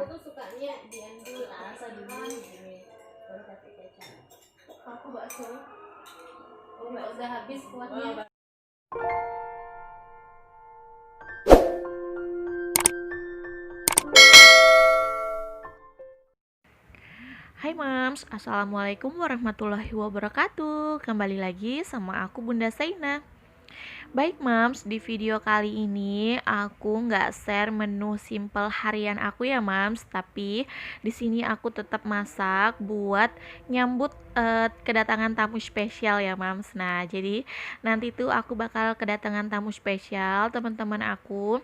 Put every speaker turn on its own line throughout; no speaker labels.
tuh sukanya diambil rasa dulu gini, baru kasih kecap. Aku bakso. Oh, udah habis kuahnya.
Hai Mams, Assalamualaikum warahmatullahi wabarakatuh. Kembali lagi sama aku Bunda Saina. Baik Mams, di video kali ini aku nggak share menu simple harian aku ya Mams, tapi di sini aku tetap masak buat nyambut kedatangan tamu spesial ya Mams. Nah, jadi nanti tuh aku bakal kedatangan tamu spesial teman-teman aku,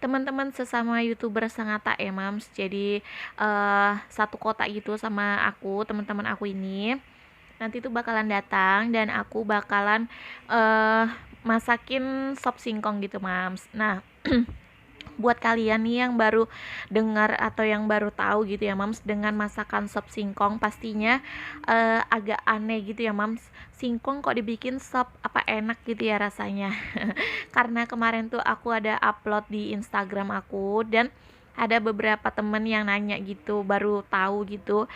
teman-teman sesama YouTuber Sangatta ya Mams. Jadi satu kota gitu sama aku, teman-teman aku ini nanti tuh bakalan datang dan aku bakalan eh masakin sop singkong gitu Mams. Nah, buat kalian nih yang baru dengar atau yang baru tahu gitu ya Mams, dengan masakan sop singkong pastinya agak aneh gitu ya Mams. Singkong kok dibikin sop, apa enak gitu ya rasanya. Karena kemarin tuh aku ada upload di Instagram aku dan ada beberapa temen yang nanya gitu, baru tahu gitu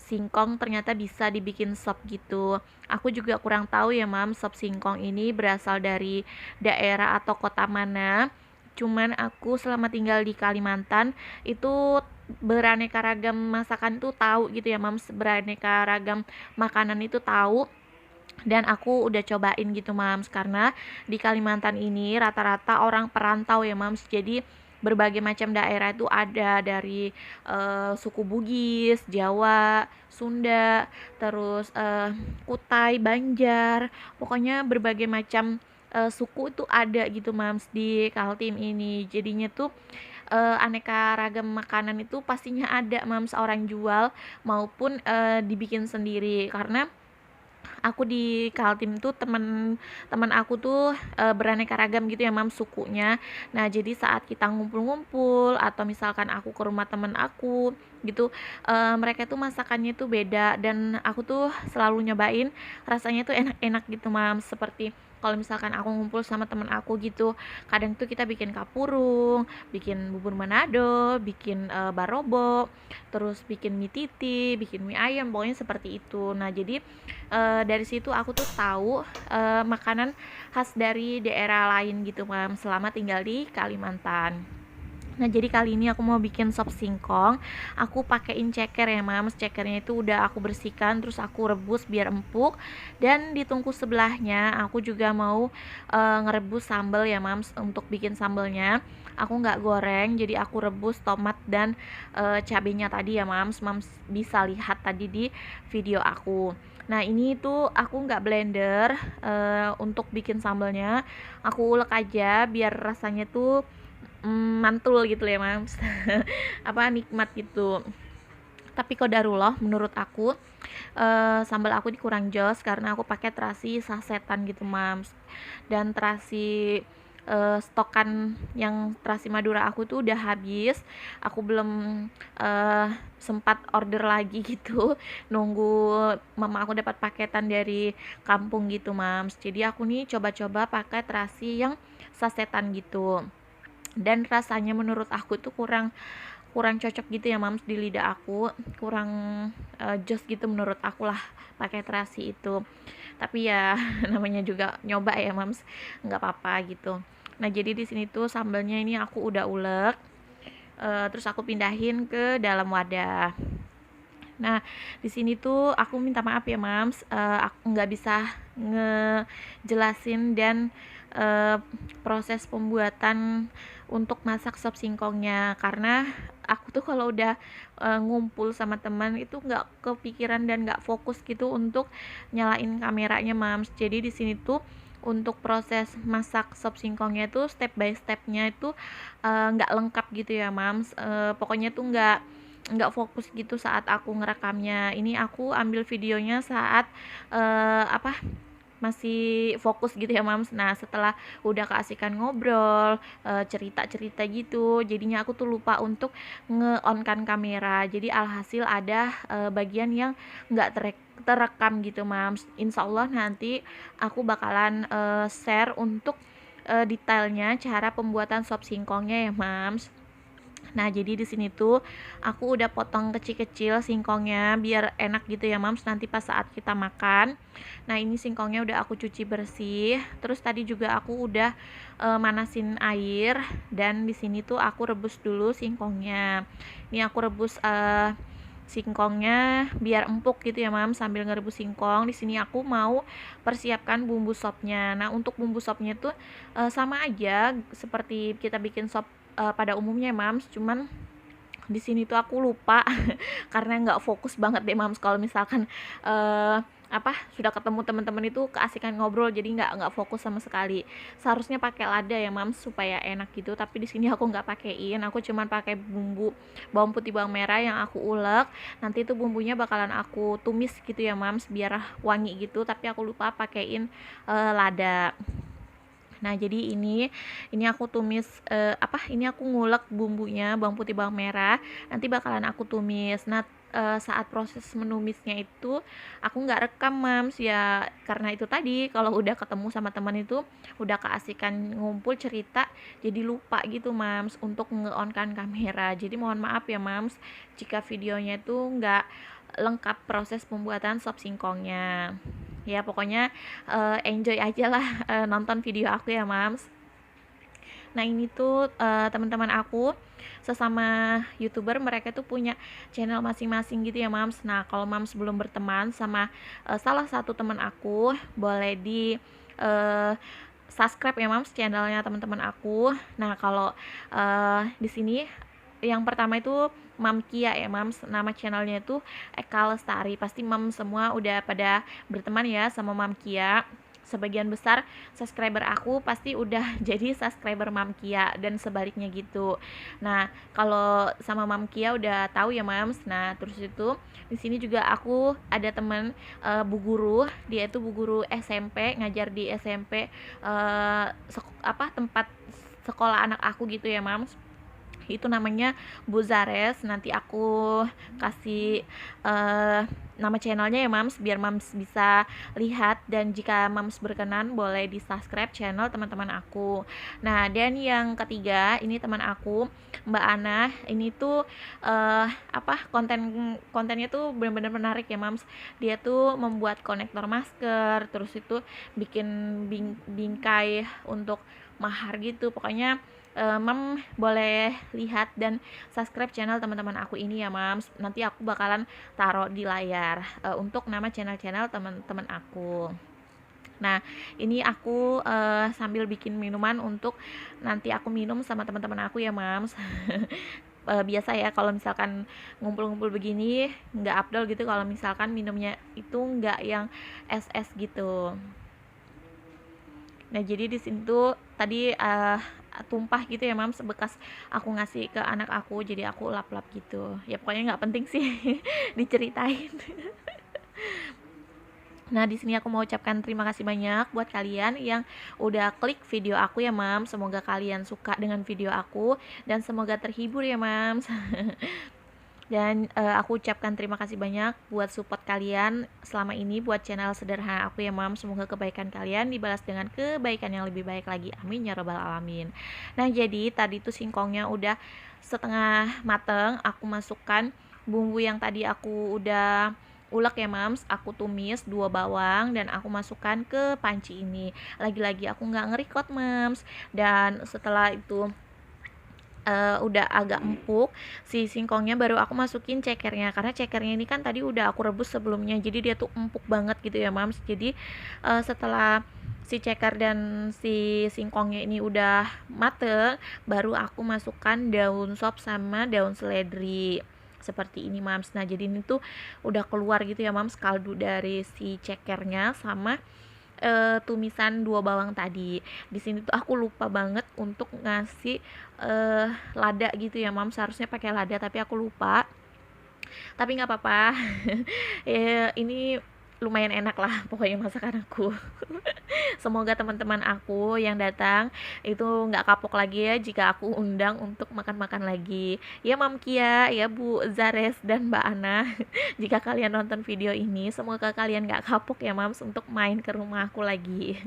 singkong ternyata bisa dibikin sop gitu. Aku juga kurang tahu ya Mam, sop singkong ini berasal dari daerah atau kota mana. Cuman aku selama tinggal di Kalimantan itu beraneka ragam masakan tuh tahu gitu ya Mams, beraneka ragam makanan itu tahu dan aku udah cobain gitu Mams, karena di Kalimantan ini rata-rata orang perantau ya Mams, jadi berbagai macam daerah itu ada, dari suku Bugis, Jawa, Sunda, terus Kutai, Banjar, pokoknya berbagai macam suku itu ada gitu Mams di Kaltim ini. Jadinya tuh aneka ragam makanan itu pastinya ada Mams, orang jual maupun dibikin sendiri. Karena aku di Kaltim tuh teman-teman aku tuh beraneka ragam gitu ya Mam sukunya. Nah, jadi saat kita ngumpul-ngumpul atau misalkan aku ke rumah temen aku gitu, mereka tuh masakannya tuh beda dan aku tuh selalu nyobain rasanya tuh enak-enak gitu Mam. Seperti kalau misalkan aku ngumpul sama temen aku gitu, kadang tuh kita bikin kapurung, bikin bubur Manado, bikin barobo, terus bikin mie titi, bikin mie ayam, pokoknya seperti itu. Nah, jadi dari situ aku tuh tahu makanan khas dari daerah lain gitu Mam, selama tinggal di Kalimantan. Nah, jadi kali ini aku mau bikin sop singkong. Aku pakein ceker ya Mams. Cekernya itu udah aku bersihkan, terus aku rebus biar empuk. Dan di tungku sebelahnya aku juga mau ngerebus sambal ya Mams. Untuk bikin sambalnya aku nggak goreng, jadi aku rebus tomat dan cabenya tadi ya Mams. Mams bisa lihat tadi di video aku. Nah, ini tuh aku nggak blender untuk bikin sambalnya. Aku ulek aja biar rasanya tuh mantul gitu ya Mams. Apa nikmat gitu. Tapi kodarullah menurut aku sambal aku dikurang jos karena aku pakai terasi sasetan gitu Mams. Dan terasi stokan yang terasi Madura aku tuh udah habis. Aku belum sempat order lagi gitu. Nunggu mama aku dapat paketan dari kampung gitu Mams. Jadi aku nih coba-coba pakai terasi yang sasetan gitu. Dan rasanya menurut aku tuh kurang kurang cocok gitu ya Mams di lidah aku, kurang jos gitu menurut aku lah pakai terasi itu. Tapi ya namanya juga nyoba ya Mams, nggak apa-apa gitu. Nah, jadi di sini tuh sambalnya ini aku udah ulek, terus aku pindahin ke dalam wadah. Nah, di sini tuh aku minta maaf ya Mams, aku nggak bisa ngejelasin dan proses pembuatan untuk masak sop singkongnya, karena aku tuh kalau udah ngumpul sama teman itu nggak kepikiran dan nggak fokus gitu untuk nyalain kameranya Mams. Jadi di sini tuh untuk proses masak sop singkongnya tuh step by stepnya itu nggak lengkap gitu ya Mams. Pokoknya tuh nggak fokus gitu saat aku ngerekamnya. Ini aku ambil videonya saat apa masih fokus gitu ya Mams. Nah, setelah udah keasikan ngobrol, cerita-cerita gitu, jadinya aku tuh lupa untuk nge-on-kan kamera. Jadi alhasil ada bagian yang nggak terekam gitu Mams. Insya Allah nanti aku bakalan share untuk detailnya cara pembuatan sop singkongnya ya Mams. Nah, jadi di sini tuh aku udah potong kecil-kecil singkongnya biar enak gitu ya, Mams, nanti pas saat kita makan. Nah, ini singkongnya udah aku cuci bersih. Terus tadi juga aku udah manasin air dan di sini tuh aku rebus dulu singkongnya. Ini aku rebus singkongnya biar empuk gitu ya, Mam, sambil ngerebus singkong. Di sini aku mau persiapkan bumbu sopnya. Nah, untuk bumbu sopnya tuh sama aja seperti kita bikin sop pada umumnya, Mams, cuman di sini tuh aku lupa karena nggak fokus banget deh, Mams, kalau misalkan sudah ketemu teman-teman itu keasikan ngobrol, jadi nggak fokus sama sekali. Seharusnya pakai lada ya, Mams, supaya enak gitu, tapi di sini aku nggak pakein, aku cuman pakai bumbu bawang putih bawang merah yang aku ulek. Nanti itu bumbunya bakalan aku tumis gitu ya, Mams, biar wangi gitu, tapi aku lupa pakein lada. Nah, jadi ini aku tumis ini aku ngulek bumbunya bawang putih bawang merah. Nanti bakalan aku tumis. Nah, saat proses menumisnya itu aku nggak rekam, Mams, ya karena itu tadi kalau udah ketemu sama teman itu udah keasikan ngumpul cerita jadi lupa gitu, Mams, untuk nge-on-kan kamera. Jadi mohon maaf ya, Mams, jika videonya itu nggak lengkap proses pembuatan sop singkongnya. Ya pokoknya enjoy aja lah nonton video aku ya, Mams. Nah, ini tuh teman-teman aku sesama YouTuber, mereka tuh punya channel masing-masing gitu ya, Mams. Nah, kalau Mams belum berteman sama salah satu teman aku, boleh di subscribe ya, Mams, channelnya teman-teman aku. Nah, kalau di sini yang pertama itu Mam Kia ya, Mams. Nama channelnya itu Eka Lestari. Pasti Mam semua udah pada berteman ya sama Mam Kia. Sebagian besar subscriber aku pasti udah jadi subscriber Mam Kia dan sebaliknya gitu. Nah, kalau sama Mam Kia udah tahu ya, Mams. Nah, terus itu di sini juga aku ada teman Bu Guru. Dia itu Bu Guru SMP, ngajar di SMP tempat sekolah anak aku gitu ya, Mams. Itu namanya Bu Zares. Nanti aku kasih nama channelnya ya, Mams, biar Mams bisa lihat, dan jika Mams berkenan boleh di subscribe channel teman-teman aku. Nah, dan yang ketiga ini teman aku, Mbak Ana. Ini tuh kontennya tuh benar-benar menarik ya, Mams. Dia tuh membuat konektor masker, terus itu bikin bingkai untuk mahar gitu. Pokoknya Mam boleh lihat dan subscribe channel teman-teman aku ini ya, Mams. Nanti aku bakalan taruh di layar untuk nama channel-channel teman-teman aku. Nah, ini aku sambil bikin minuman untuk nanti aku minum sama teman-teman aku ya, Mams. Biasa ya kalau misalkan ngumpul-ngumpul begini nggak afdol gitu kalau misalkan minumnya itu nggak yang es-es gitu. Nah, jadi di sini tuh tadi tumpah gitu ya, Mams, bekas aku ngasih ke anak aku, jadi aku lap-lap gitu. Ya pokoknya nggak penting sih diceritain. Nah, di sini aku mau ucapkan terima kasih banyak buat kalian yang udah klik video aku ya, Mams. Semoga kalian suka dengan video aku dan semoga terhibur ya, Mams. Dan aku ucapkan terima kasih banyak buat support kalian selama ini buat channel sederhana aku ya, Mam. Semoga kebaikan kalian dibalas dengan kebaikan yang lebih baik lagi, amin ya robbal alamin. Nah, jadi tadi tuh singkongnya udah setengah mateng. Aku masukkan bumbu yang tadi aku udah ulek ya, Mams. Aku tumis 2 bawang dan aku masukkan ke panci ini. Lagi-lagi aku nggak nge-record, Mams. Dan setelah itu udah agak empuk si singkongnya, baru aku masukin cekernya, karena cekernya ini kan tadi udah aku rebus sebelumnya, jadi dia tuh empuk banget gitu ya, Mams. Jadi setelah si ceker dan si singkongnya ini udah mateng, baru aku masukkan daun sop sama daun seledri seperti ini, Mams. Nah, jadi ini tuh udah keluar gitu ya, Mams, kaldu dari si cekernya sama tumisan 2 bawang tadi. Di sini tuh aku lupa banget untuk ngasih lada gitu ya, Mam. Seharusnya pakai lada tapi aku lupa. Tapi nggak apa-apa. Ini lumayan enak lah pokoknya masakan aku. Semoga teman-teman aku yang datang itu nggak kapok lagi ya jika aku undang untuk makan-makan lagi. Ya, Mam Kia, ya Bu Zares dan Mbak Ana. Jika kalian nonton video ini, semoga kalian nggak kapok ya, Mams, untuk main ke rumah aku lagi.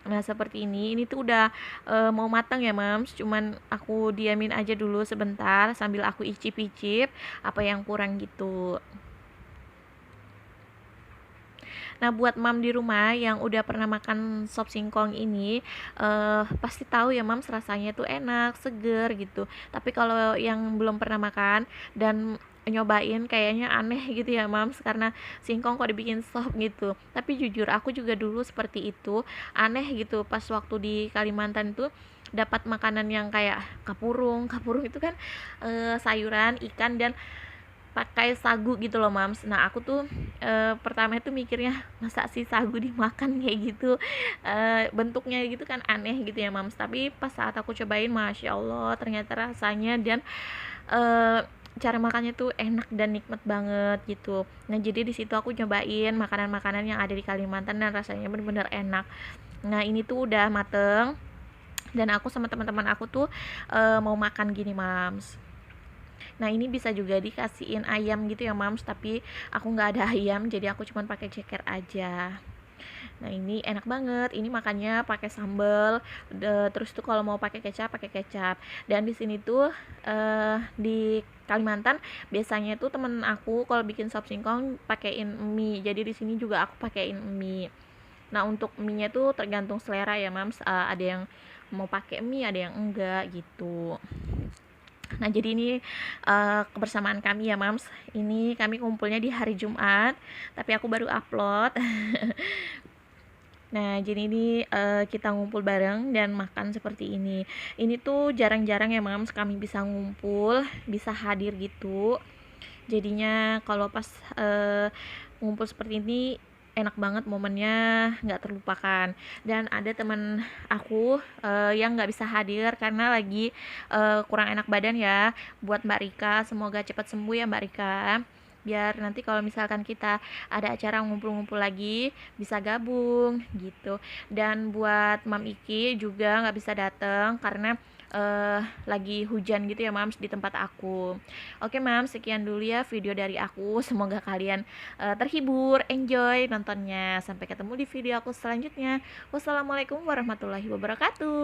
Nah seperti ini tuh udah mau matang ya mams, cuman aku diamin aja dulu sebentar sambil aku icip-icip apa yang kurang gitu. Nah, buat mam di rumah yang udah pernah makan sop singkong ini, pasti tahu ya mams rasanya tuh enak, seger gitu. Tapi kalau yang belum pernah makan dan nyobain kayaknya aneh gitu ya mams, karena singkong kok dibikin sop gitu. Tapi jujur aku juga dulu seperti itu, aneh gitu pas waktu di Kalimantan tuh dapat makanan yang kayak kapurung. Kapurung itu kan sayuran, ikan dan pakai sagu gitu loh mams. Nah aku tuh pertama itu mikirnya masa sih sagu dimakan kayak gitu, bentuknya gitu kan aneh gitu ya mams. Tapi pas saat aku cobain, masya Allah ternyata rasanya dan eh, cara makannya tuh enak dan nikmat banget gitu. Nah jadi di situ aku nyobain makanan-makanan yang ada di Kalimantan dan rasanya bener-bener enak. Nah ini tuh udah mateng dan aku sama teman-teman aku tuh mau makan gini mams. Nah ini bisa juga dikasihin ayam gitu ya mams, tapi aku nggak ada ayam jadi aku cuma pakai ceker aja. Nah ini enak banget, ini makannya pakai sambal, terus tuh kalau mau pakai kecap pakai kecap. Dan di sini tuh di Kalimantan biasanya tuh temen aku kalau bikin sop singkong pakein mie, jadi di sini juga aku pakein mie. Nah untuk mie nya tuh tergantung selera ya mams, ada yang mau pakai mie ada yang enggak gitu. Nah, jadi ini kebersamaan kami ya, Mams. Ini kami kumpulnya di hari Jumat, tapi aku baru upload. Nah, jadi ini kita ngumpul bareng dan makan seperti ini. Ini tuh jarang-jarang ya, Mams, kami bisa ngumpul, bisa hadir gitu. Jadinya kalau pas ngumpul seperti ini enak banget momennya, nggak terlupakan. Dan ada teman aku yang nggak bisa hadir karena lagi kurang enak badan ya. Buat Mbak Rika, semoga cepat sembuh ya Mbak Rika, biar nanti kalau misalkan kita ada acara ngumpul-ngumpul lagi bisa gabung gitu. Dan buat Mam Iki juga nggak bisa datang karena lagi hujan gitu ya mams di tempat aku. Oke mams, sekian dulu ya video dari aku, semoga kalian terhibur, enjoy nontonnya. Sampai ketemu di video aku selanjutnya. Wassalamualaikum warahmatullahi wabarakatuh.